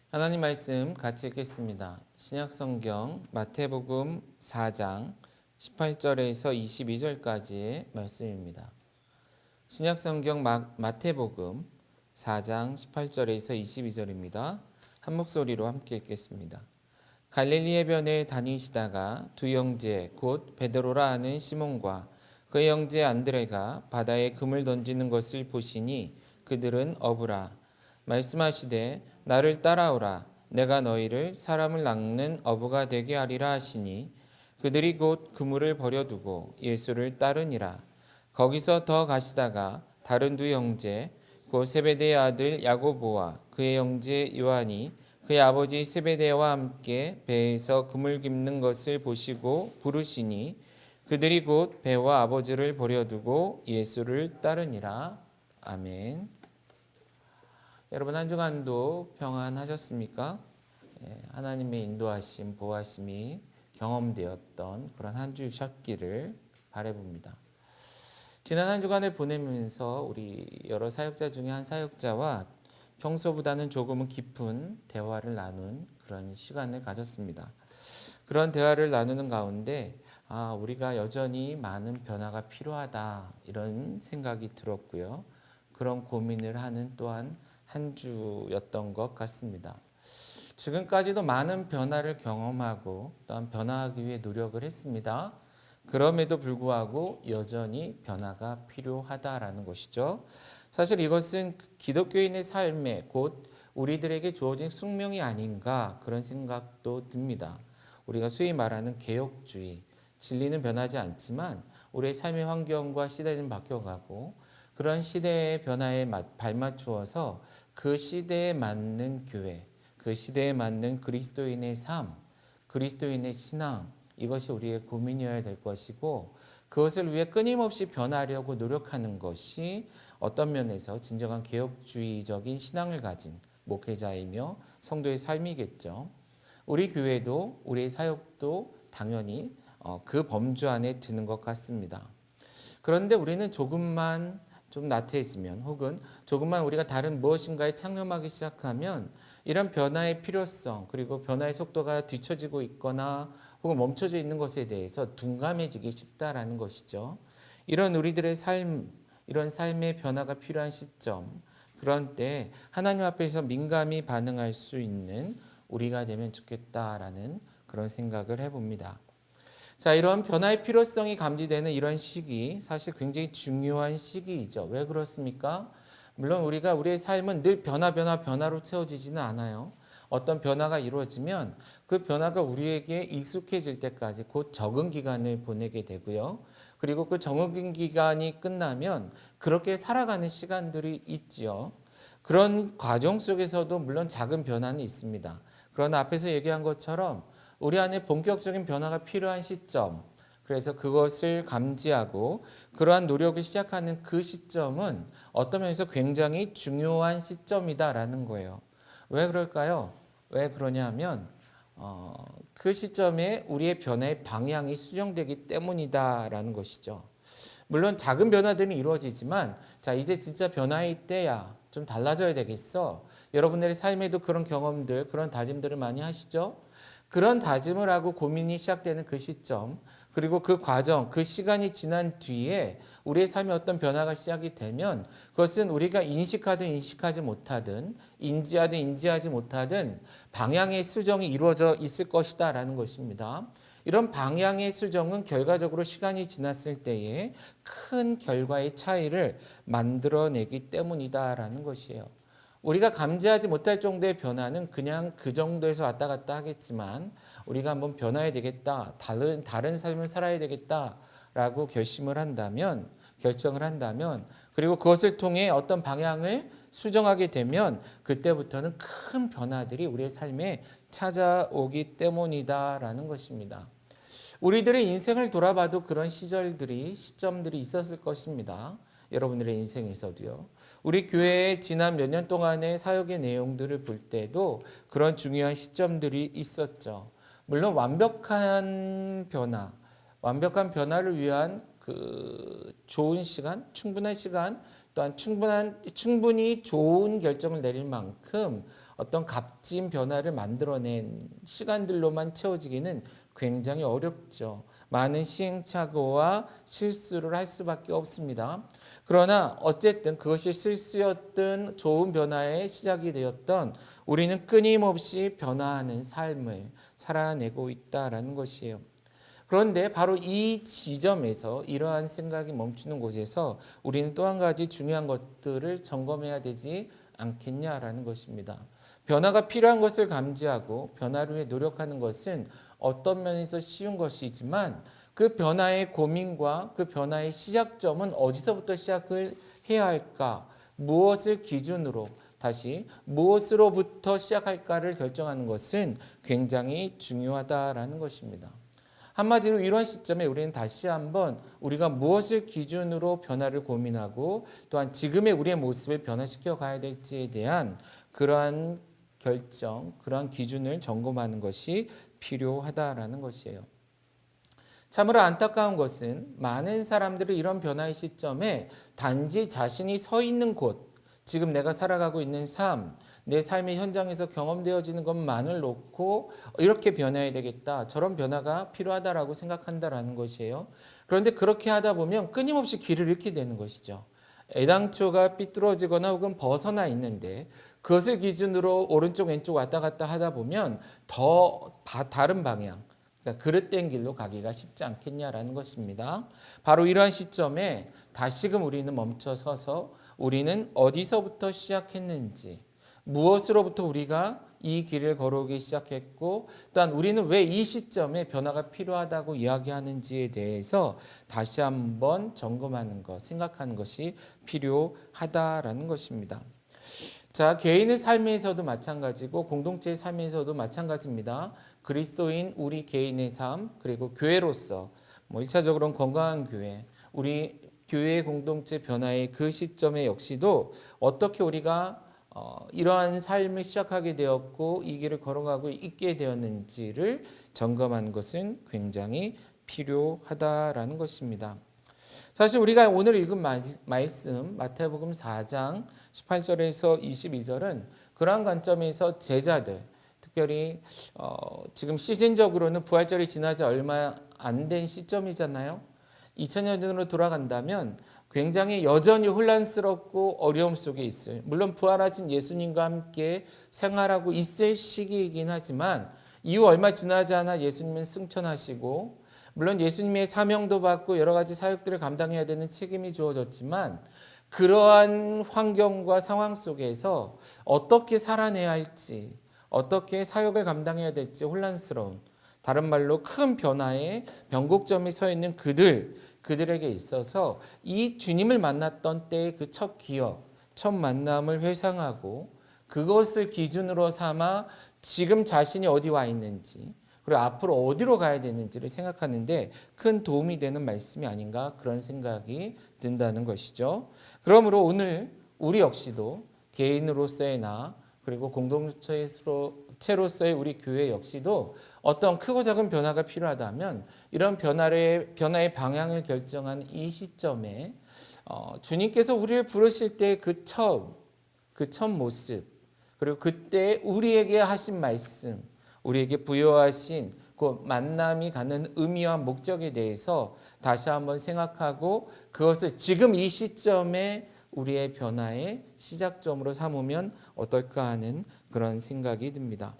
하나님 말씀 같이 읽겠습니다. 신약성경 마태복음 4장 18절에서 22절까지의 말씀입니다. 신약성경 마태복음 4장 18절에서 22절입니다. 한 목소리로 함께 읽겠습니다. 갈릴리 해변에 다니시다가 두 형제 곧 베드로라 하는 시몬과 그의 형제 안드레가 바다에 금을 던지는 것을 보시니 그들은 어부라. 말씀하시되 나를 따라오라. 내가 너희를 사람을 낚는 어부가 되게 하리라 하시니 그들이 곧 그물을 버려두고 예수를 따르니라. 거기서 더 가시다가 다른 두 형제 곧 세베대의 아들 야고보와 그의 형제 요한이 그의 아버지 세베대와 함께 배에서 그물 깁는 것을 보시고 부르시니 그들이 곧 배와 아버지를 버려두고 예수를 따르니라. 아멘. 여러분 한 주간도 평안하셨습니까? 하나님의 인도하심, 보호하심이 경험되었던 그런 한 주셨기를 바라봅니다. 지난 한 주간을 보내면서 우리 여러 사역자 중에 한 사역자와 평소보다는 조금은 깊은 대화를 나눈 그런 시간을 가졌습니다. 그런 대화를 나누는 가운데 우리가 여전히 많은 변화가 필요하다 이런 생각이 들었고요. 그런 고민을 하는 또한 한 주였던 것 같습니다. 지금까지도 많은 변화를 경험하고 또한 변화하기 위해 노력을 했습니다. 그럼에도 불구하고 여전히 변화가 필요하다라는 것이죠. 사실 이것은 기독교인의 삶에 곧 우리들에게 주어진 숙명이 아닌가 그런 생각도 듭니다. 우리가 소위 말하는 개혁주의, 진리는 변하지 않지만 우리의 삶의 환경과 시대는 바뀌어가고 그런 시대의 변화에 발맞추어서 그 시대에 맞는 교회, 그 시대에 맞는 그리스도인의 삶, 그리스도인의 신앙 이것이 우리의 고민이어야 될 것이고 그것을 위해 끊임없이 변하려고 노력하는 것이 어떤 면에서 진정한 개혁주의적인 신앙을 가진 목회자이며 성도의 삶이겠죠. 우리 교회도 우리의 사역도 당연히 그 범주 안에 드는 것 같습니다. 그런데 우리는 조금만 좀 나태해지면 혹은 조금만 우리가 다른 무엇인가에 창념하기 시작하면 이런 변화의 필요성 그리고 변화의 속도가 뒤처지고 있거나 혹은 멈춰져 있는 것에 대해서 둔감해지기 쉽다라는 것이죠. 이런 우리들의 삶, 이런 삶의 변화가 필요한 시점 그런 때 하나님 앞에서 민감히 반응할 수 있는 우리가 되면 좋겠다라는 그런 생각을 해봅니다. 자, 이런 변화의 필요성이 감지되는 이런 시기, 사실 굉장히 중요한 시기이죠. 왜 그렇습니까? 물론 우리가 우리의 삶은 늘 변화로 채워지지는 않아요. 어떤 변화가 이루어지면 그 변화가 우리에게 익숙해질 때까지 곧 적응 기간을 보내게 되고요. 그리고 그 적응 기간이 끝나면 그렇게 살아가는 시간들이 있지요. 그런 과정 속에서도 물론 작은 변화는 있습니다. 그러나 앞에서 얘기한 것처럼 우리 안에 본격적인 변화가 필요한 시점, 그래서 그것을 감지하고 그러한 노력을 시작하는 그 시점은 어떤 면에서 굉장히 중요한 시점이다라는 거예요. 왜 그럴까요? 왜 그러냐면 그 시점에 우리의 변화의 방향이 수정되기 때문이다라는 것이죠. 물론 작은 변화들이 이루어지지만 자 이제 진짜 변화의 때야. 좀 달라져야 되겠어. 여러분들의 삶에도 그런 경험들, 그런 다짐들을 많이 하시죠? 그런 다짐을 하고 고민이 시작되는 그 시점, 그리고 그 과정, 그 시간이 지난 뒤에 우리의 삶에 어떤 변화가 시작이 되면 그것은 우리가 인식하든 인식하지 못하든 인지하든 인지하지 못하든 방향의 수정이 이루어져 있을 것이다라는 것입니다. 이런 방향의 수정은 결과적으로 시간이 지났을 때에 큰 결과의 차이를 만들어내기 때문이다라는 것이에요. 우리가 감지하지 못할 정도의 변화는 그냥 그 정도에서 왔다 갔다 하겠지만 우리가 한번 변화해야 되겠다, 다른 삶을 살아야 되겠다라고 결정을 한다면 그리고 그것을 통해 어떤 방향을 수정하게 되면 그때부터는 큰 변화들이 우리의 삶에 찾아오기 때문이다라는 것입니다. 우리들의 인생을 돌아봐도 그런 시점들이 있었을 것입니다. 여러분들의 인생에서도요. 우리 교회의 지난 몇 년 동안의 사역의 내용들을 볼 때도 그런 중요한 시점들이 있었죠. 물론 완벽한 변화를 위한 그 좋은 시간, 충분한 시간, 또한 충분히 좋은 결정을 내릴 만큼 어떤 값진 변화를 만들어낸 시간들로만 채워지기는 굉장히 어렵죠. 많은 시행착오와 실수를 할 수밖에 없습니다. 그러나 어쨌든 그것이 실수였던 좋은 변화의 시작이 되었던 우리는 끊임없이 변화하는 삶을 살아내고 있다라는 것이에요. 그런데 바로 이 지점에서 이러한 생각이 멈추는 곳에서 우리는 또 한 가지 중요한 것들을 점검해야 되지 않겠냐라는 것입니다. 변화가 필요한 것을 감지하고 변화를 위해 노력하는 것은 어떤 면에서 쉬운 것이지만 그 변화의 고민과 그 변화의 시작점은 어디서부터 시작을 해야 할까? 무엇을 기준으로 다시 무엇으로부터 시작할까를 결정하는 것은 굉장히 중요하다라는 것입니다. 한마디로 이런 시점에 우리는 다시 한번 우리가 무엇을 기준으로 변화를 고민하고 또한 지금의 우리의 모습을 변화시켜 가야 될지에 대한 그러한 결정, 그러한 기준을 점검하는 것이 필요하다라는 것이에요. 참으로 안타까운 것은 많은 사람들이 이런 변화의 시점에 단지 자신이 서 있는 곳, 지금 내가 살아가고 있는 삶, 내 삶의 현장에서 경험되어지는 것만을 놓고 이렇게 변해야 되겠다, 저런 변화가 필요하다라고 생각한다라는 것이에요. 그런데 그렇게 하다 보면 끊임없이 길을 잃게 되는 것이죠. 애당초가 삐뚤어지거나 혹은 벗어나 있는데 그것을 기준으로 오른쪽 왼쪽 왔다 갔다 하다 보면 더 다른 방향, 그러니까 그릇된 길로 가기가 쉽지 않겠냐라는 것입니다. 바로 이러한 시점에 다시금 우리는 멈춰서서 우리는 어디서부터 시작했는지, 무엇으로부터 우리가 이 길을 걸어오기 시작했고 또한 우리는 왜 이 시점에 변화가 필요하다고 이야기하는지에 대해서 다시 한번 점검하는 것, 생각하는 것이 필요하다라는 것입니다. 자, 개인의 삶에서도 마찬가지고 공동체의 삶에서도 마찬가지입니다. 그리스도인 우리 개인의 삶, 그리고 교회로서 1차적으로는 건강한 교회, 우리 교회 공동체 변화의 그 시점에 역시도 어떻게 우리가 이러한 삶을 시작하게 되었고 이 길을 걸어가고 있게 되었는지를 점검하는 것은 굉장히 필요하다라는 것입니다. 사실 우리가 오늘 읽은 말씀 마태복음 4장 18절에서 22절은 그러한 관점에서 제자들, 특별히 지금 시즌적으로는 부활절이 지나지 얼마 안 된 시점이잖아요. 2000년 전으로 돌아간다면 굉장히 여전히 혼란스럽고 어려움 속에 있을, 물론 부활하신 예수님과 함께 생활하고 있을 시기이긴 하지만 이후 얼마 지나지 않아 예수님은 승천하시고 물론 예수님의 사명도 받고 여러 가지 사역들을 감당해야 되는 책임이 주어졌지만 그러한 환경과 상황 속에서 어떻게 살아내야 할지, 어떻게 사역을 감당해야 될지 혼란스러운, 다른 말로 큰 변화의 변곡점에 서 있는 그들에게 있어서 이 주님을 만났던 때의 그 첫 기억, 첫 만남을 회상하고 그것을 기준으로 삼아 지금 자신이 어디 와 있는지 그리고 앞으로 어디로 가야 되는지를 생각하는데 큰 도움이 되는 말씀이 아닌가 그런 생각이 든다는 것이죠. 그러므로 오늘 우리 역시도 개인으로서의 나 그리고 공동체로서의 우리 교회 역시도 어떤 크고 작은 변화가 필요하다면 이런 변화의 방향을 결정한 이 시점에 주님께서 우리를 부르실 때 그 첫 모습 그리고 그때 우리에게 하신 말씀, 우리에게 부여하신 그 만남이 갖는 의미와 목적에 대해서 다시 한번 생각하고 그것을 지금 이 시점에 우리의 변화의 시작점으로 삼으면 어떨까 하는 그런 생각이 듭니다.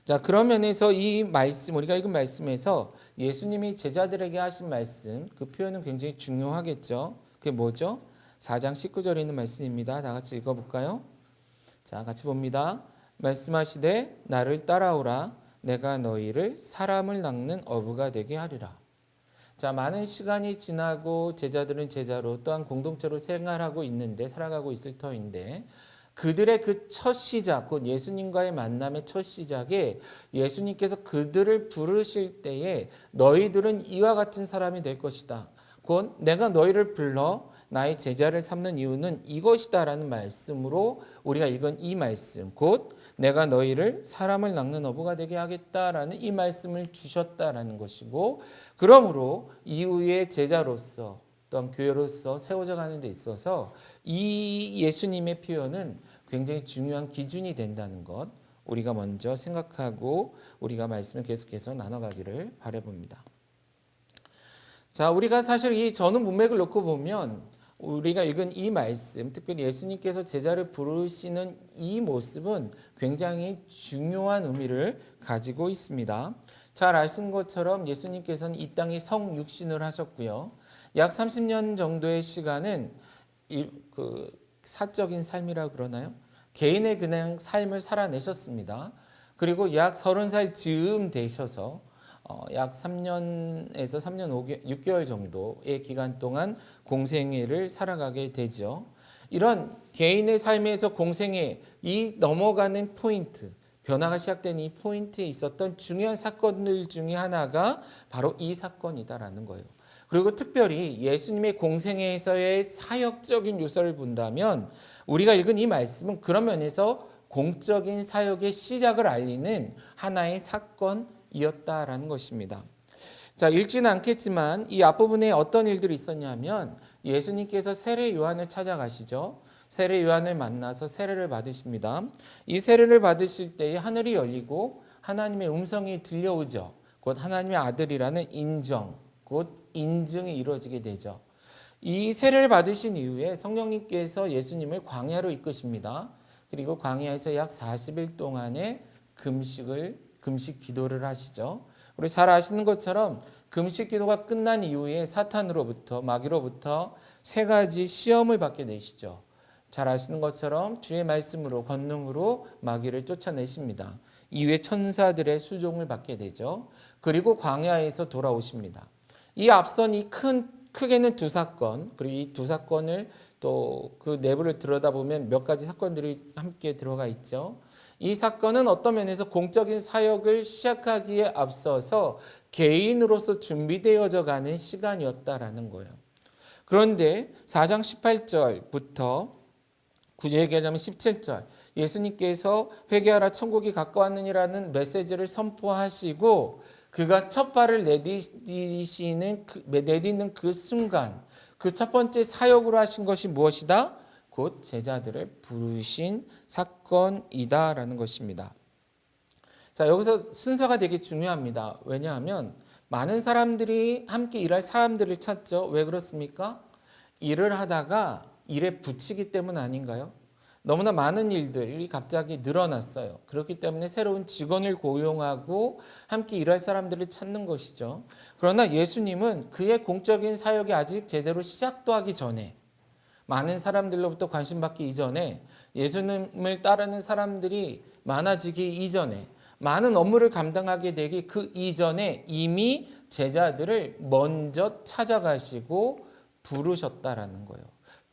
자, 그런 면에서 이 말씀, 우리가 읽은 말씀에서 예수님이 제자들에게 하신 말씀, 그 표현은 굉장히 중요하겠죠. 그게 뭐죠? 4장 19절에 있는 말씀입니다. 다 같이 읽어볼까요? 자, 같이 봅니다. 말씀하시되 나를 따라오라. 내가 너희를 사람을 낚는 어부가 되게 하리라. 자, 많은 시간이 지나고 제자들은 제자로 또한 공동체로 생활하고 있는데 살아가고 있을 터인데 그들의 그 첫 시작, 곧 예수님과의 만남의 첫 시작에 예수님께서 그들을 부르실 때에 너희들은 이와 같은 사람이 될 것이다. 곧 내가 너희를 불러 나의 제자를 삼는 이유는 이것이다라는 말씀으로 우리가 읽은 이 말씀, 곧 내가 너희를 사람을 낚는 어부가 되게 하겠다라는 이 말씀을 주셨다라는 것이고 그러므로 이후에 제자로서 또한 교회로서 세워져 가는 데 있어서 이 예수님의 표현은 굉장히 중요한 기준이 된다는 것, 우리가 먼저 생각하고 우리가 말씀을 계속해서 나눠가기를 바라봅니다. 자, 우리가 사실 이 전후 문맥을 놓고 보면 우리가 읽은 이 말씀, 특별히 예수님께서 제자를 부르시는 이 모습은 굉장히 중요한 의미를 가지고 있습니다. 잘 아시는 것처럼 예수님께서는 이 땅에 성육신을 하셨고요. 약 30년 정도의 시간은 사적인 삶이라고 그러나요? 개인의 그냥 삶을 살아내셨습니다. 그리고 약 30살 즈음 되셔서 약 3년에서 3년 6개월 정도의 기간 동안 공생애를 살아가게 되죠. 이런 개인의 삶에서 공생애, 이 넘어가는 포인트, 변화가 시작된 이 포인트에 있었던 중요한 사건들 중에 하나가 바로 이 사건이다라는 거예요. 그리고 특별히 예수님의 공생애에서의 사역적인 요소를 본다면 우리가 읽은 이 말씀은 그런 면에서 공적인 사역의 시작을 알리는 하나의 사건이었다라는 것입니다. 자, 읽지는 않겠지만 이 앞부분에 어떤 일들이 있었냐면 예수님께서 세례 요한을 찾아가시죠. 세례 요한을 만나서 세례를 받으십니다. 이 세례를 받으실 때에 하늘이 열리고 하나님의 음성이 들려오죠. 곧 하나님의 아들이라는 인정, 곧 인증이 이루어지게 되죠. 이 세례를 받으신 이후에 성령님께서 예수님을 광야로 이끄십니다. 그리고 광야에서 약 40일 동안의 금식 기도를 하시죠. 우리 잘 아시는 것처럼 금식 기도가 끝난 이후에 사탄으로부터 마귀로부터 세 가지 시험을 받게 되시죠. 잘 아시는 것처럼 주의 말씀으로 권능으로 마귀를 쫓아내십니다. 이후에 천사들의 수종을 받게 되죠. 그리고 광야에서 돌아오십니다. 이 앞선 이 크게는 두 사건, 그리고 이 두 사건을 또 그 내부를 들여다보면 몇 가지 사건들이 함께 들어가 있죠. 이 사건은 어떤 면에서 공적인 사역을 시작하기에 앞서서 개인으로서 준비되어져 가는 시간이었다라는 거예요. 그런데 4장 18절부터 구제 얘기하자면 17절, 예수님께서 회개하라 천국이 가까웠느니라는 메시지를 선포하시고 그가 첫 발을 내딛는 그 순간, 그 첫 번째 사역으로 하신 것이 무엇이다? 곧 제자들을 부르신 사건이다라는 것입니다. 자, 여기서 순서가 되게 중요합니다. 왜냐하면 많은 사람들이 함께 일할 사람들을 찾죠. 왜 그렇습니까? 일을 하다가 일에 붙이기 때문 아닌가요? 너무나 많은 일들이 갑자기 늘어났어요. 그렇기 때문에 새로운 직원을 고용하고 함께 일할 사람들을 찾는 것이죠. 그러나 예수님은 그의 공적인 사역이 아직 제대로 시작도 하기 전에, 많은 사람들로부터 관심받기 이전에, 예수님을 따르는 사람들이 많아지기 이전에, 많은 업무를 감당하게 되기 그 이전에 이미 제자들을 먼저 찾아가시고 부르셨다라는 거예요.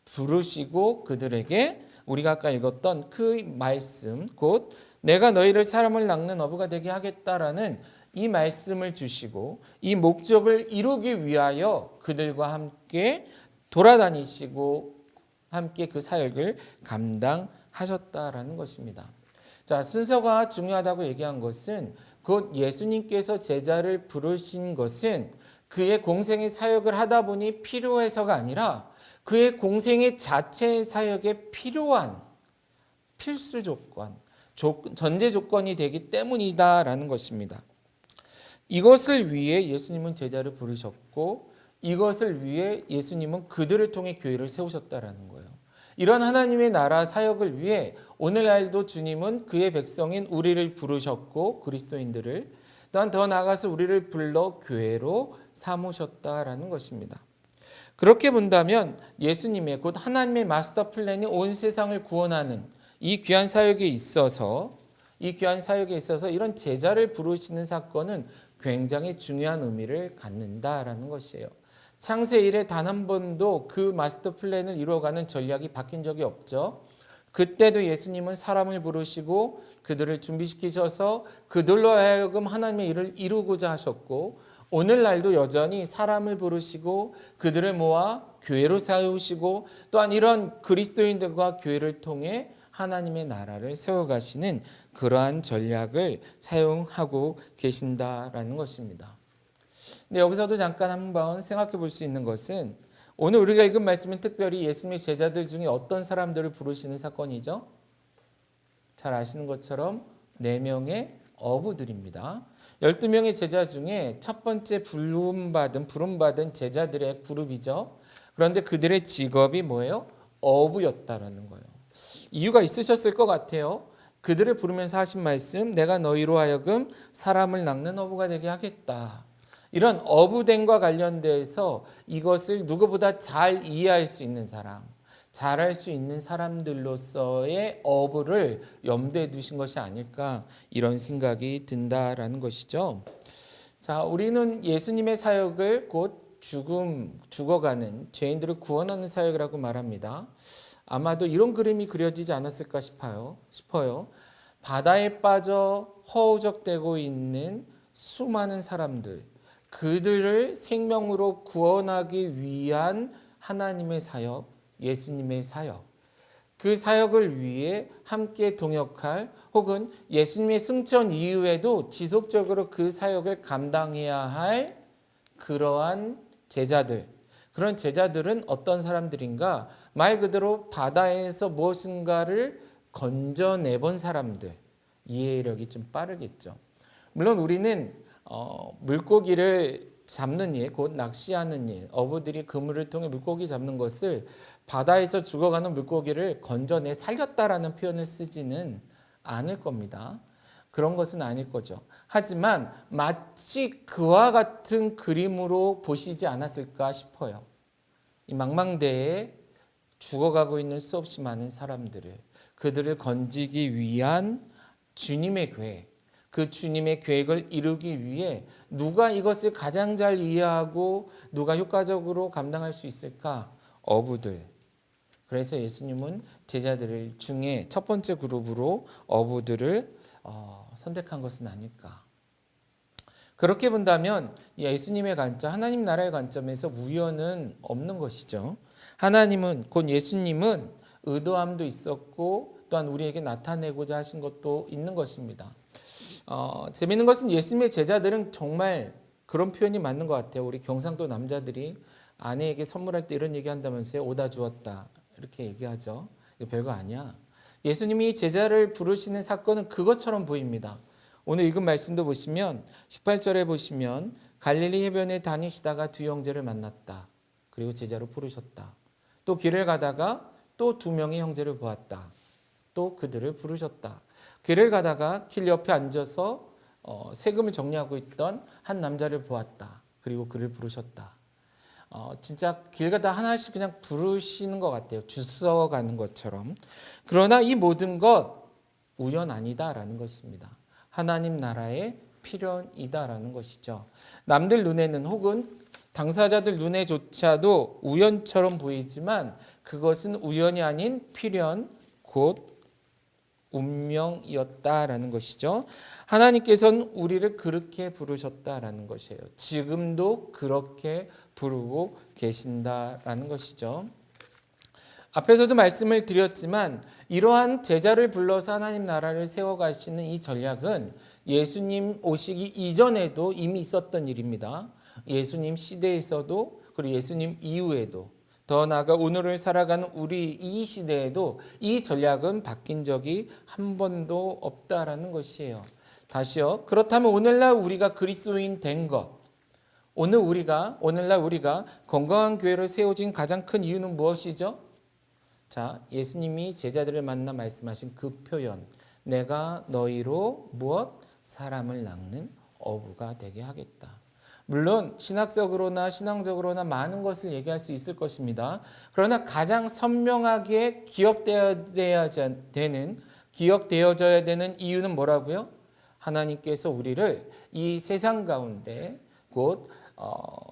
부르시고 그들에게 우리가 아까 읽었던 그 말씀, 곧 내가 너희를 사람을 낚는 어부가 되게 하겠다라는 이 말씀을 주시고 이 목적을 이루기 위하여 그들과 함께 돌아다니시고 함께 그 사역을 감당하셨다라는 것입니다. 자, 순서가 중요하다고 얘기한 것은 곧 예수님께서 제자를 부르신 것은 그의 공생의 사역을 하다 보니 필요해서가 아니라 그의 공생의 자체의 사역에 필요한 필수 조건, 전제 조건이 되기 때문이다라는 것입니다. 이것을 위해 예수님은 제자를 부르셨고 이것을 위해 예수님은 그들을 통해 교회를 세우셨다라는 거예요. 이런 하나님의 나라 사역을 위해 오늘날도 주님은 그의 백성인 우리를 부르셨고 그리스도인들을, 또한 더 나아가서 우리를 불러 교회로 삼으셨다라는 것입니다. 그렇게 본다면 예수님의 곧 하나님의 마스터 플랜이 온 세상을 구원하는 이 귀한 사역에 있어서 이런 제자를 부르시는 사건은 굉장히 중요한 의미를 갖는다라는 것이에요. 창세 이래 단 한 번도 그 마스터 플랜을 이루어가는 전략이 바뀐 적이 없죠. 그때도 예수님은 사람을 부르시고 그들을 준비시키셔서 그들로 하여금 하나님의 일을 이루고자 하셨고 오늘날도 여전히 사람을 부르시고 그들을 모아 교회로 세우시고 또한 이런 그리스도인들과 교회를 통해 하나님의 나라를 세워가시는 그러한 전략을 사용하고 계신다라는 것입니다. 근데 여기서도 잠깐 한번 생각해 볼 수 있는 것은 오늘 우리가 읽은 말씀은 특별히 예수님의 제자들 중에 어떤 사람들을 부르시는 사건이죠? 잘 아시는 것처럼 4명의 어부들입니다. 12명의 제자 중에 첫 번째 부름받은 제자들의 그룹이죠. 그런데 그들의 직업이 뭐예요? 어부였다라는 거예요. 이유가 있으셨을 것 같아요. 그들을 부르면서 하신 말씀, 내가 너희로 하여금 사람을 낚는 어부가 되게 하겠다. 이런 어부됨과 관련돼서 이것을 누구보다 잘 이해할 수 있는 사람, 잘할 수 있는 사람들로서의 어부를 염두에 두신 것이 아닐까 이런 생각이 든다라는 것이죠. 자, 우리는 예수님의 사역을 곧 죽어가는 죄인들을 구원하는 사역이라고 말합니다. 아마도 이런 그림이 그려지지 않았을까 싶어요. 바다에 빠져 허우적대고 있는 수많은 사람들, 그들을 생명으로 구원하기 위한 하나님의 사역, 예수님의 사역, 그 사역을 위해 함께 동역할 혹은 예수님의 승천 이후에도 지속적으로 그 사역을 감당해야 할 그러한 제자들, 그런 제자들은 어떤 사람들인가? 말 그대로 바다에서 무엇인가를 건져내본 사람들. 이해력이 좀 빠르겠죠. 물론 우리는 물고기를 잡는 일, 곧 낚시하는 일, 어부들이 그물을 통해 물고기 잡는 것을 바다에서 죽어가는 물고기를 건져내 살렸다라는 표현을 쓰지는 않을 겁니다. 그런 것은 아닐 거죠. 하지만 마치 그와 같은 그림으로 보시지 않았을까 싶어요. 이 망망대해에 죽어가고 있는 수없이 많은 사람들을, 그들을 건지기 위한 주님의 계획, 그 주님의 계획을 이루기 위해 누가 이것을 가장 잘 이해하고 누가 효과적으로 감당할 수 있을까? 어부들. 그래서 예수님은 제자들 중에 첫 번째 그룹으로 어부들을 선택한 것은 아닐까. 그렇게 본다면 예수님의 관점, 하나님 나라의 관점에서 우연은 없는 것이죠. 하나님은, 곧 예수님은 의도함도 있었고 또한 우리에게 나타내고자 하신 것도 있는 것입니다. 재미있는 것은 예수님의 제자들은 정말 그런 표현이 맞는 것 같아요. 우리 경상도 남자들이 아내에게 선물할 때 이런 얘기한다면서요. 오다 주었다 이렇게 얘기하죠. 이거 별거 아니야. 예수님이 제자를 부르시는 사건은 그것처럼 보입니다. 오늘 읽은 말씀도 보시면 18절에 보시면 갈릴리 해변에 다니시다가 두 형제를 만났다. 그리고 제자로 부르셨다. 또 길을 가다가 또 2명의 형제를 보았다. 또 그들을 부르셨다. 길을 가다가 길 옆에 앉아서 세금을 정리하고 있던 한 남자를 보았다. 그리고 그를 부르셨다. 진짜 길 가다 하나씩 그냥 부르시는 것 같아요. 주워 가는 것처럼. 그러나 이 모든 것 우연 아니다라는 것입니다. 하나님 나라의 필연이다라는 것이죠. 남들 눈에는 혹은 당사자들 눈에조차도 우연처럼 보이지만 그것은 우연이 아닌 필연, 곧 운명이었다라는 것이죠. 하나님께서는 우리를 그렇게 부르셨다라는 것이에요. 지금도 그렇게 부르고 계신다라는 것이죠. 앞에서도 말씀을 드렸지만 이러한 제자를 불러서 하나님 나라를 세워가시는 이 전략은 예수님 오시기 이전에도 이미 있었던 일입니다. 예수님 시대에서도 그리고 예수님 이후에도 더 나아가 오늘을 살아가는 우리 이 시대에도 이 전략은 바뀐 적이 한 번도 없다라는 것이에요. 다시요. 그렇다면 오늘날 우리가 그리스도인 된 것, 오늘날 우리가 건강한 교회를 세워진 가장 큰 이유는 무엇이죠? 자, 예수님이 제자들을 만나 말씀하신 그 표현, 내가 너희로 무엇? 사람을 낚는 어부가 되게 하겠다. 물론 신학적으로나 신앙적으로나 많은 것을 얘기할 수 있을 것입니다. 그러나 가장 선명하게 기억되어져야 되는 이유는 뭐라고요? 하나님께서 우리를 이 세상 가운데 곧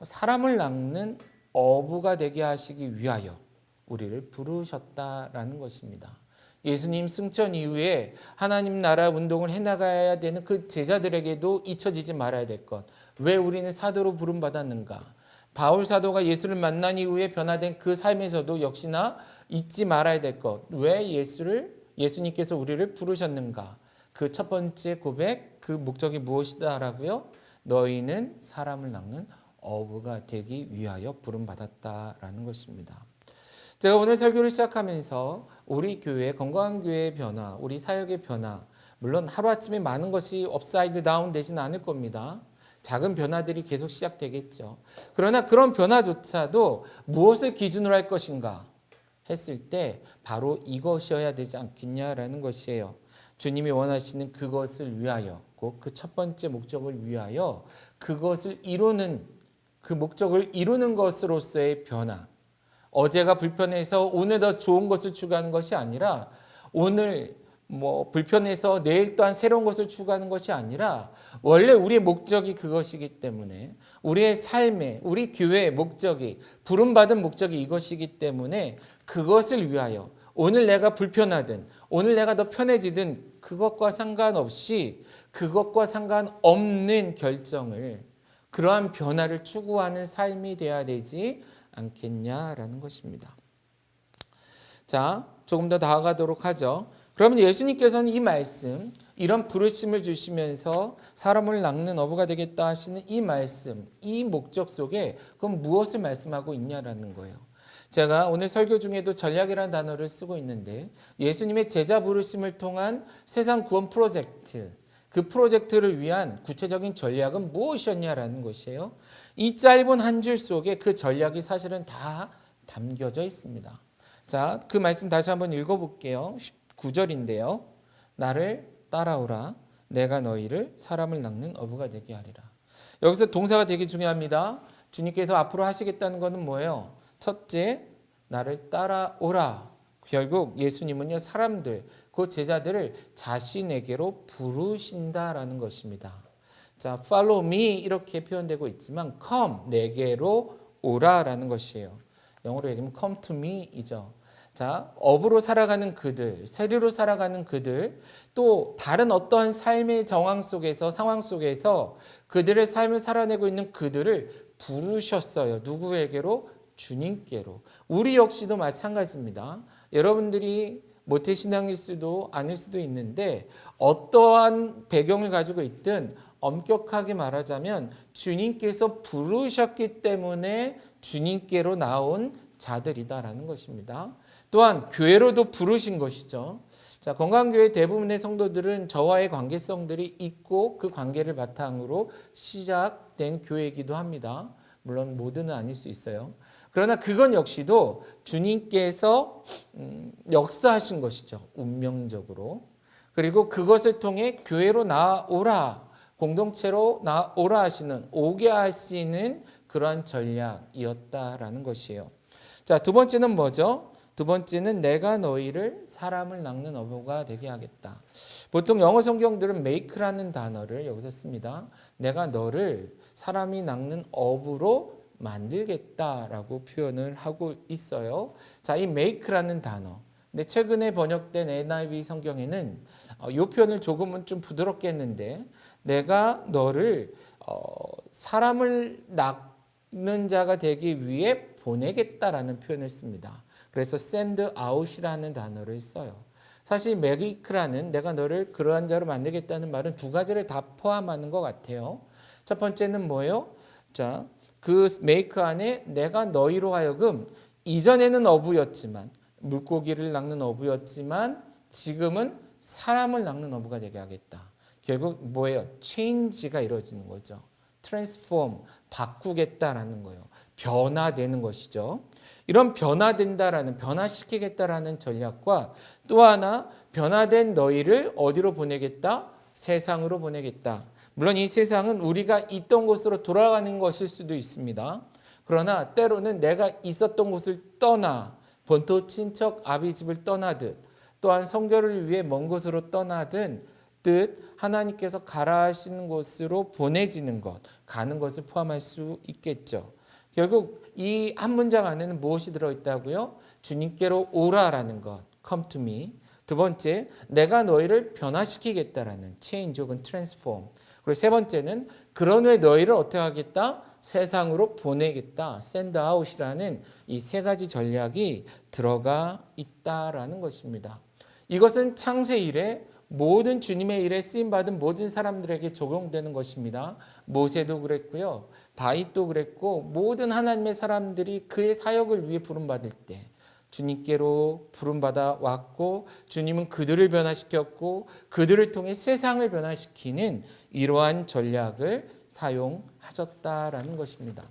사람을 낚는 어부가 되게 하시기 위하여 우리를 부르셨다라는 것입니다. 예수님 승천 이후에 하나님 나라 운동을 해나가야 되는 그 제자들에게도 잊혀지지 말아야 될 것. 왜 우리는 사도로 부름받았는가? 바울 사도가 예수를 만난 이후에 변화된 그 삶에서도 역시나 잊지 말아야 될 것. 왜 예수님께서 우리를 부르셨는가? 그 첫 번째 고백, 그 목적이 무엇이다라고요? 너희는 사람을 낚는 어부가 되기 위하여 부름받았다라는 것입니다. 제가 오늘 설교를 시작하면서 우리 교회, 건강한 교회의 변화, 우리 사역의 변화, 물론 하루아침에 많은 것이 업사이드 다운 되지는 않을 겁니다. 작은 변화들이 계속 시작되겠죠. 그러나 그런 변화조차도 무엇을 기준으로 할 것인가 했을 때 바로 이것이어야 되지 않겠냐라는 것이에요. 주님이 원하시는 그것을 위하여, 꼭 그 첫 번째 목적을 위하여 그것을 이루는, 그 목적을 이루는 것으로서의 변화. 어제가 불편해서 오늘 더 좋은 것을 추구하는 것이 아니라, 오늘 불편해서 내일 또한 새로운 것을 추구하는 것이 아니라, 원래 우리의 목적이 그것이기 때문에, 우리의 삶의, 우리 교회의 목적이, 부름받은 목적이 이것이기 때문에 그것을 위하여 오늘 내가 불편하든 오늘 내가 더 편해지든 그것과 상관없이, 그것과 상관없는 결정을, 그러한 변화를 추구하는 삶이 돼야 되지 않겠냐라는 것입니다. 자, 조금 더 나아가도록 하죠. 그러면 예수님께서는 이 말씀, 이런 부르심을 주시면서 사람을 낚는 어부가 되겠다 하시는 이 말씀, 이 목적 속에 그럼 무엇을 말씀하고 있냐라는 거예요. 제가 오늘 설교 중에도 전략이라는 단어를 쓰고 있는데, 예수님의 제자 부르심을 통한 세상 구원 프로젝트, 그 프로젝트를 위한 구체적인 전략은 무엇이었냐라는 것이에요. 이 짧은 한 줄 속에 그 전략이 사실은 다 담겨져 있습니다. 자, 그 말씀 다시 한번 읽어볼게요. 9절인데요. 나를 따라오라. 내가 너희를 사람을 낚는 어부가 되게 하리라. 여기서 동사가 되게 중요합니다. 주님께서 앞으로 하시겠다는 것은 뭐예요? 첫째, 나를 따라오라. 결국 예수님은요, 사람들, 그 제자들을 자신에게로 부르신다라는 것입니다. 자, follow me 이렇게 표현되고 있지만 come, 내게로 오라라는 것이에요. 영어로 얘기하면 come to me이죠. 자, 업으로 살아가는 그들, 세리로 살아가는 그들, 또 다른 어떠한 삶의 정황 속에서, 상황 속에서 그들의 삶을 살아내고 있는 그들을 부르셨어요. 누구에게로? 주님께로. 우리 역시도 마찬가지입니다. 여러분들이 모태신앙일 수도 아닐 수도 있는데, 어떠한 배경을 가지고 있든 엄격하게 말하자면 주님께서 부르셨기 때문에 주님께로 나온 자들이다라는 것입니다. 또한 교회로도 부르신 것이죠. 자, 건강교회 대부분의 성도들은 저와의 관계성들이 있고 그 관계를 바탕으로 시작된 교회이기도 합니다. 물론 모두는 아닐 수 있어요. 그러나 그건 역시도 주님께서 역사하신 것이죠. 운명적으로. 그리고 그것을 통해 교회로 나오라, 공동체로 나오라 하시는, 오게 하시는 그러한 전략이었다라는 것이에요. 자, 두 번째는 뭐죠? 두 번째는 내가 너희를 사람을 낚는 어부가 되게 하겠다. 보통 영어 성경들은 make라는 단어를 여기서 씁니다. 내가 너를 사람이 낚는 어부로 만들겠다라고 표현을 하고 있어요. 자, 이 make라는 단어. 근데 최근에 번역된 NIV 성경에는 이 표현을 조금은 좀 부드럽게 했는데, 내가 너를 사람을 낚는 자가 되기 위해 보내겠다라는 표현을 씁니다. 그래서 send out이라는 단어를 써요. 사실 make라는, 내가 너를 그러한 자로 만들겠다는 말은 두 가지를 다 포함하는 것 같아요. 첫 번째는 뭐예요? 자, 그 make 안에 내가 너희로 하여금, 이전에는 어부였지만, 물고기를 낚는 어부였지만 지금은 사람을 낚는 어부가 되게 하겠다. 결국 뭐예요? change가 이루어지는 거죠. transform, 바꾸겠다라는 거예요. 변화되는 것이죠. 이런 변화된다라는, 변화시키겠다라는 전략과 또 하나, 변화된 너희를 어디로 보내겠다? 세상으로 보내겠다. 물론 이 세상은 우리가 있던 곳으로 돌아가는 것일 수도 있습니다. 그러나 때로는 내가 있었던 곳을 떠나, 본토 친척 아비집을 떠나듯, 또한 성결을 위해 먼 곳으로 떠나든 뜻, 하나님께서 가라 하시는 곳으로 보내지는 것, 가는 것을 포함할 수 있겠죠. 결국 이 한 문장 안에는 무엇이 들어있다고요? 주님께로 오라라는 것, come to me. 두 번째, 내가 너희를 변화시키겠다라는 change 혹은 transform. 그리고 세 번째는 그런 후에 너희를 어떻게 하겠다? 세상으로 보내겠다. send out이라는 이 세 가지 전략이 들어가 있다라는 것입니다. 이것은 창세 이래 모든 주님의 일에 쓰임받은 모든 사람들에게 적용되는 것입니다. 모세도 그랬고요. 다윗도 그랬고, 모든 하나님의 사람들이 그의 사역을 위해 부름받을 때 주님께로 부름받아 왔고 주님은 그들을 변화시켰고 그들을 통해 세상을 변화시키는 이러한 전략을 사용하셨다라는 것입니다.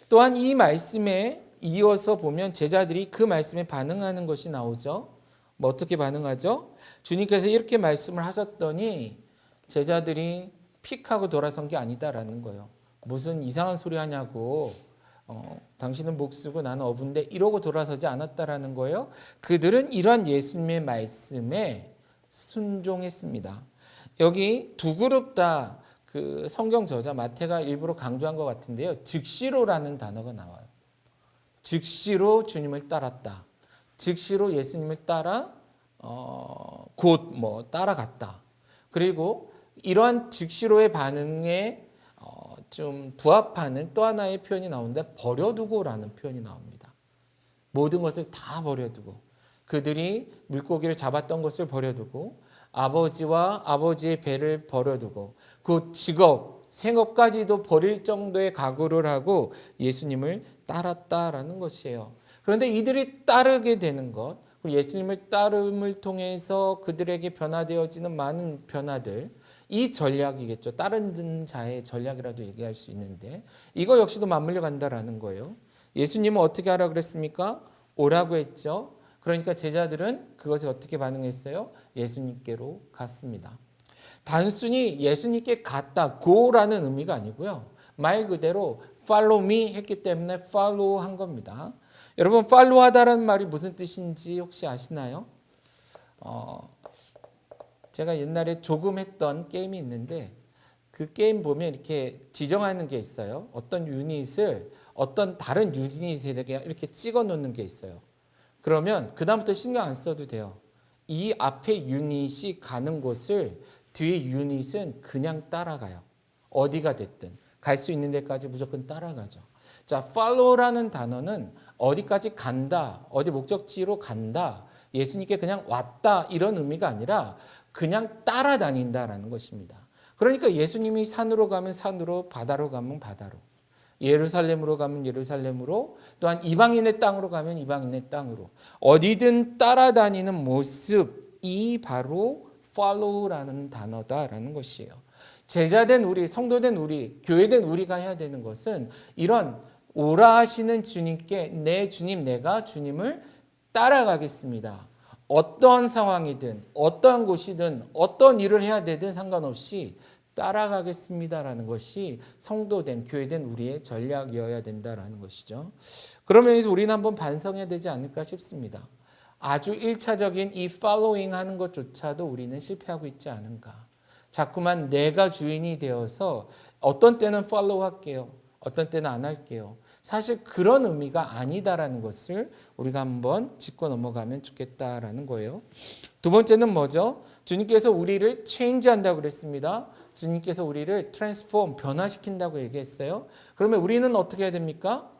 또한 이 말씀에 이어서 보면 제자들이 그 말씀에 반응하는 것이 나오죠. 뭐 어떻게 반응하죠? 주님께서 이렇게 말씀을 하셨더니 제자들이 픽하고 돌아선 게 아니다라는 거예요. 무슨 이상한 소리 하냐고, 당신은 목수고 나는 어부인데 이러고 돌아서지 않았다라는 거예요. 그들은 이러한 예수님의 말씀에 순종했습니다. 여기 두 그룹 다 그 성경 저자 마태가 일부러 강조한 것 같은데요. 즉시로라는 단어가 나와요. 즉시로 주님을 따랐다. 즉시로 예수님을 따라 곧 따라갔다. 그리고 이러한 즉시로의 반응에 좀 부합하는 또 하나의 표현이 나오는데 버려두고라는 표현이 나옵니다. 모든 것을 다 버려두고 그들이 물고기를 잡았던 것을 버려두고 아버지와 아버지의 배를 버려두고 그 직업, 생업까지도 버릴 정도의 각오를 하고 예수님을 따랐다라는 것이에요. 그런데 이들이 따르게 되는 것, 그리고 예수님을 따름을 통해서 그들에게 변화되어지는 많은 변화들, 이 전략이겠죠. 따르는 자의 전략이라도 얘기할 수 있는데 이거 역시도 맞물려 간다라는 거예요. 예수님은 어떻게 하라 그랬습니까? 오라고 했죠. 그러니까 제자들은 그것에 어떻게 반응했어요? 예수님께로 갔습니다. 단순히 예수님께 갔다, go라는 의미가 아니고요. 말 그대로 follow me 했기 때문에 follow 한 겁니다. 여러분 follow 하다라는 말이 무슨 뜻인지 혹시 아시나요? 제가 옛날에 조금 했던 게임이 있는데 그 게임 보면 이렇게 지정하는 게 있어요. 어떤 유닛을 어떤 다른 유닛에게 이렇게 찍어 놓는 게 있어요. 그러면 그다음부터 신경 안 써도 돼요. 이 앞에 유닛이 가는 곳을 뒤에 유닛은 그냥 따라가요. 어디가 됐든 갈 수 있는 데까지 무조건 따라가죠. 자, follow라는 단어는 어디까지 간다, 어디 목적지로 간다, 예수님께 그냥 왔다 이런 의미가 아니라 그냥 따라다닌다라는 것입니다. 그러니까 예수님이 산으로 가면 산으로, 바다로 가면 바다로, 예루살렘으로 가면 예루살렘으로, 또한 이방인의 땅으로 가면 이방인의 땅으로 어디든 따라다니는 모습이 바로 follow라는 단어다라는 것이에요. 제자된 우리, 성도된 우리, 교회된 우리가 해야 되는 것은 이런 오라 하시는 주님께 내 주님, 내가 주님을 따라가겠습니다. 어떤 상황이든 어떤 곳이든 어떤 일을 해야 되든 상관없이 따라가겠습니다라는 것이 성도된 교회된 우리의 전략이어야 된다라는 것이죠. 그러면서 우리는 한번 반성해야 되지 않을까 싶습니다. 아주 1차적인 이 following 하는 것조차도 우리는 실패하고 있지 않은가. 자꾸만 내가 주인이 되어서 어떤 때는 follow 할게요. 어떤 때는 안 할게요. 사실 그런 의미가 아니다라는 것을 우리가 한번 짚고 넘어가면 좋겠다라는 거예요. 두 번째는 뭐죠? 주님께서 우리를 change한다고 그랬습니다. 주님께서 우리를 transform, 변화시킨다고 얘기했어요. 그러면 우리는 어떻게 해야 됩니까?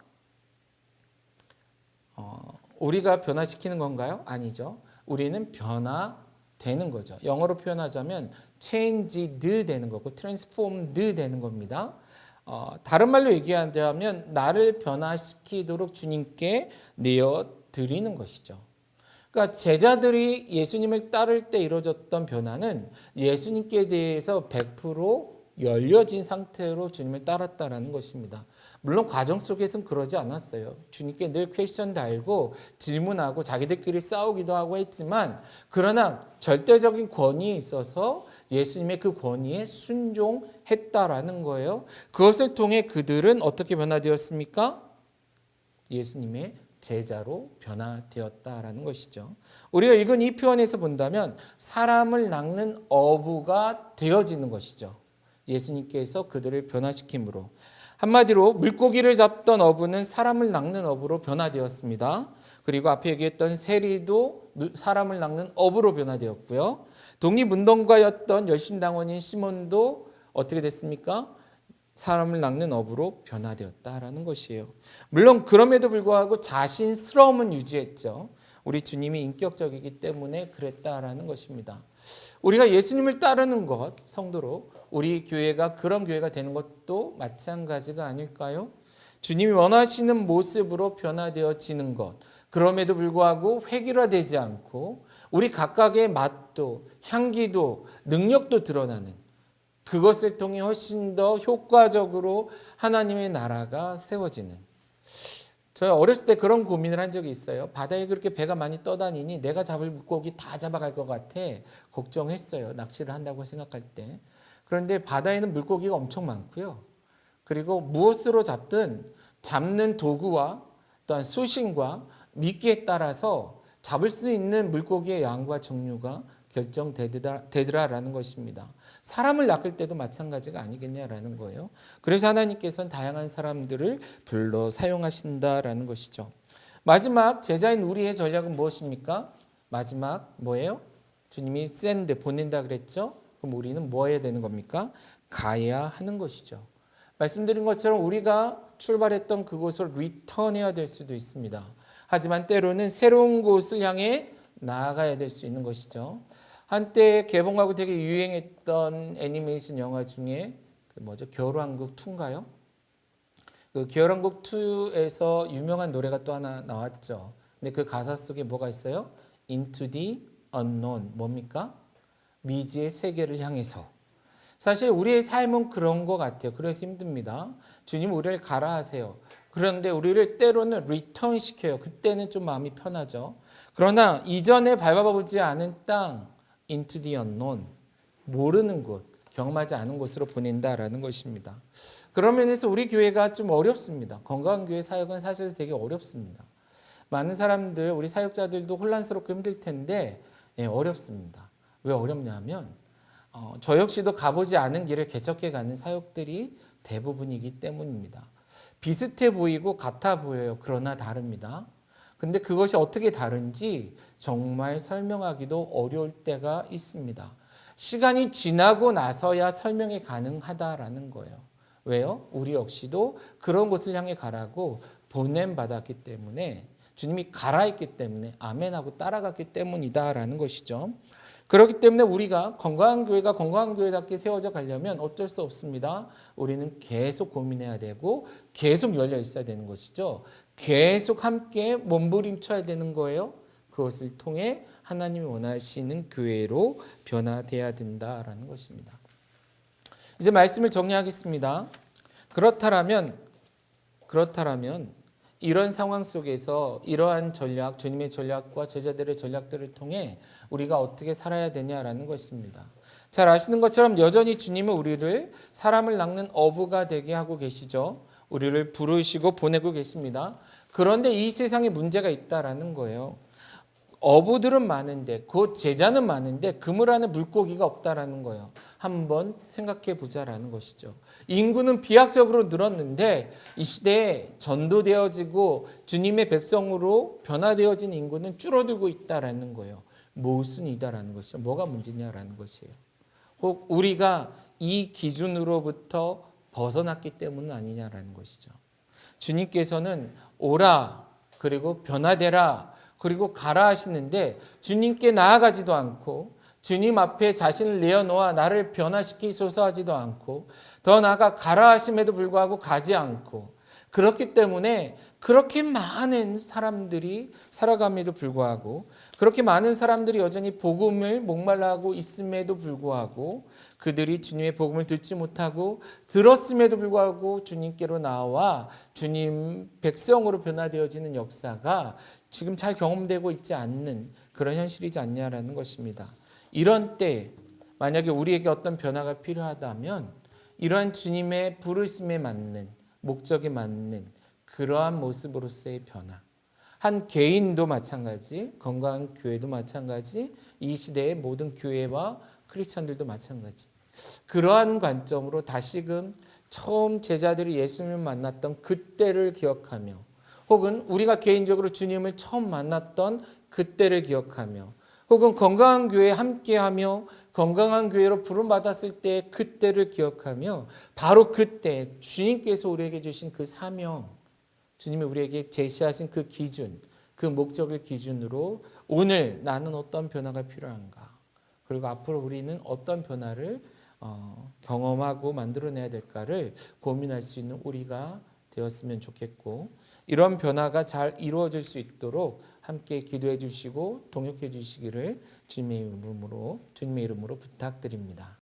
우리가 변화시키는 건가요? 아니죠. 우리는 변화되는 거죠. 영어로 표현하자면 changed 되는 거고 transformed 되는 겁니다. 다른 말로 얘기하자면 나를 변화시키도록 주님께 내어드리는 것이죠. 그러니까 제자들이 예수님을 따를 때 이루어졌던 변화는 예수님께 대해서 100% 열려진 상태로 주님을 따랐다라는 것입니다. 물론 과정 속에서는 그러지 않았어요. 주님께 늘 퀘스천 달고 질문하고 자기들끼리 싸우기도 하고 했지만 그러나 절대적인 권위에 있어서 예수님의 그 권위에 순종했다라는 거예요. 그것을 통해 그들은 어떻게 변화되었습니까? 예수님의 제자로 변화되었다라는 것이죠. 우리가 읽은 이 표현에서 본다면 사람을 낚는 어부가 되어지는 것이죠. 예수님께서 그들을 변화시킴으로. 한마디로 물고기를 잡던 어부는 사람을 낚는 어부로 변화되었습니다. 그리고 앞에 얘기했던 세리도 사람을 낚는 어부로 변화되었고요. 독립운동가였던 열심당원인 시몬도 어떻게 됐습니까? 사람을 낚는 어부로 변화되었다라는 것이에요. 물론 그럼에도 불구하고 자신스러움은 유지했죠. 우리 주님이 인격적이기 때문에 그랬다라는 것입니다. 우리가 예수님을 따르는 것, 성도로 우리 교회가 그런 교회가 되는 것도 마찬가지가 아닐까요? 주님이 원하시는 모습으로 변화되어지는 것, 그럼에도 불구하고 획일화되지 않고 우리 각각의 맛도 향기도 능력도 드러나는, 그것을 통해 훨씬 더 효과적으로 하나님의 나라가 세워지는. 저 어렸을 때 그런 고민을 한 적이 있어요. 바다에 그렇게 배가 많이 떠다니니 내가 잡을 물고기 다 잡아갈 것 같아 걱정했어요. 낚시를 한다고 생각할 때. 그런데 바다에는 물고기가 엄청 많고요. 그리고 무엇으로 잡든 잡는 도구와 또한 수심과 미끼에 따라서 잡을 수 있는 물고기의 양과 종류가 결정되더라라는 것입니다. 사람을 낚을 때도 마찬가지가 아니겠냐라는 거예요. 그래서 하나님께서는 다양한 사람들을 불러 사용하신다라는 것이죠. 마지막 제자인 우리의 전략은 무엇입니까? 마지막 뭐예요? 주님이 샌드 보낸다 그랬죠? 그럼 우리는 뭐 해야 되는 겁니까? 가야 하는 것이죠. 말씀드린 것처럼 우리가 출발했던 그곳을 리턴해야 될 수도 있습니다. 하지만 때로는 새로운 곳을 향해 나아가야 될 수 있는 것이죠. 한때 개봉하고 되게 유행했던 애니메이션 영화 중에 겨울왕국 2인가요? 그 겨울왕국 2에서 유명한 노래가 또 하나 나왔죠. 근데 그 가사 속에 뭐가 있어요? Into the unknown. 뭡니까? 미지의 세계를 향해서. 사실 우리의 삶은 그런 것 같아요. 그래서 힘듭니다. 주님 우리를 가라 하세요. 그런데 우리를 때로는 리턴 시켜요. 그때는 좀 마음이 편하죠. 그러나 이전에 밟아보지 않은 땅, into the unknown, 모르는 곳, 경험하지 않은 곳으로 보낸다라는 것입니다. 그런 면에서 우리 교회가 좀 어렵습니다. 건강한 교회 사역은 사실 되게 어렵습니다. 많은 사람들, 우리 사역자들도 혼란스럽고 힘들 텐데 어렵습니다. 왜 어렵냐면 저 역시도 가보지 않은 길을 개척해 가는 사역들이 대부분이기 때문입니다. 비슷해 보이고 같아 보여요. 그러나 다릅니다. 근데 그것이 어떻게 다른지 정말 설명하기도 어려울 때가 있습니다. 시간이 지나고 나서야 설명이 가능하다라는 거예요. 왜요? 우리 역시도 그런 곳을 향해 가라고 보냄받았기 때문에, 주님이 가라 했기 때문에 아멘하고 따라갔기 때문이다라는 것이죠. 그렇기 때문에 우리가 건강한 교회가 건강한 교회답게 세워져 가려면 어쩔 수 없습니다. 우리는 계속 고민해야 되고 계속 열려 있어야 되는 것이죠. 계속 함께 몸부림쳐야 되는 거예요. 그것을 통해 하나님이 원하시는 교회로 변화돼야 된다라는 것입니다. 이제 말씀을 정리하겠습니다. 그렇다면 이런 상황 속에서 이러한 전략, 주님의 전략과 제자들의 전략들을 통해 우리가 어떻게 살아야 되냐라는 것입니다. 잘 아시는 것처럼 여전히 주님은 우리를 사람을 낚는 어부가 되게 하고 계시죠. 우리를 부르시고 보내고 계십니다. 그런데 이 세상에 문제가 있다라는 거예요. 어부들은 많은데, 곧 제자는 많은데 그물 안에 물고기가 없다라는 거예요. 한번 생각해 보자라는 것이죠. 인구는 비약적으로 늘었는데 이 시대에 전도되어지고 주님의 백성으로 변화되어진 인구는 줄어들고 있다라는 거예요. 모순이다라는 것이죠. 뭐가 문제냐라는 것이에요. 혹 우리가 이 기준으로부터 벗어났기 때문은 아니냐라는 것이죠. 주님께서는 오라, 그리고 변화되라, 그리고 가라 하시는데 주님께 나아가지도 않고 주님 앞에 자신을 내어놓아 나를 변화시키소서 하지도 않고, 더 나아가 가라 하심에도 불구하고 가지 않고, 그렇기 때문에 그렇게 많은 사람들이 살아감에도 불구하고, 그렇게 많은 사람들이 여전히 복음을 목말라하고 있음에도 불구하고, 그들이 주님의 복음을 듣지 못하고 들었음에도 불구하고 주님께로 나와 주님 백성으로 변화되어지는 역사가 지금 잘 경험되고 있지 않는 그런 현실이지 않냐라는 것입니다. 이런 때 만약에 우리에게 어떤 변화가 필요하다면 이러한 주님의 부르심에 맞는, 목적에 맞는 그러한 모습으로서의 변화, 한 개인도 마찬가지, 건강한 교회도 마찬가지, 이 시대의 모든 교회와 크리스천들도 마찬가지, 그러한 관점으로 다시금 처음 제자들이 예수님을 만났던 그때를 기억하며, 혹은 우리가 개인적으로 주님을 처음 만났던 그때를 기억하며, 혹은 건강한 교회에 함께하며 건강한 교회로 부름받았을 때 그때를 기억하며, 바로 그때 주님께서 우리에게 주신 그 사명, 주님이 우리에게 제시하신 그 기준, 그 목적을 기준으로 오늘 나는 어떤 변화가 필요한가, 그리고 앞으로 우리는 어떤 변화를 경험하고 만들어내야 될까를 고민할 수 있는 우리가 되었으면 좋겠고 이런 변화가 잘 이루어질 수 있도록 함께 기도해 주시고 동역해 주시기를 주님의 이름으로 부탁드립니다.